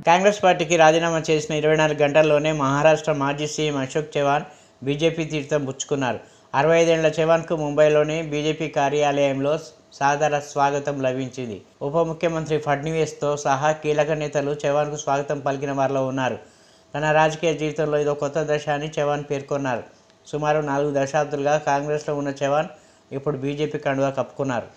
కాంగ్రెస్ పార్టీకి రాజీనామా చేసిన 24 గంటల్లోనే మహారాష్ట్ర మాజీ సీఎం అశోక్ చవాన్ బీజేపీ తీర్థం పుచ్చుకున్నారు. 65 ఏళ్ల చవాన్కు ముంబైలోని బీజేపీ కార్యాలయంలో సాదర స్వాగతం లభించింది. ఉప ముఖ్యమంత్రి ఫడ్నవీస్తో సహా కీలక నేతలు చవాన్కు స్వాగతం పలికిన వారిలో ఉన్నారు. తన రాజకీయ జీవితంలో ఇదో కొత్త దశ అని చవాన్ పేర్కొన్నారు. సుమారు 4 దశాబ్దాలుగా కాంగ్రెస్లో ఉన్న చవాన్ ఇప్పుడు బీజేపీ కండువా కప్పుకున్నారు.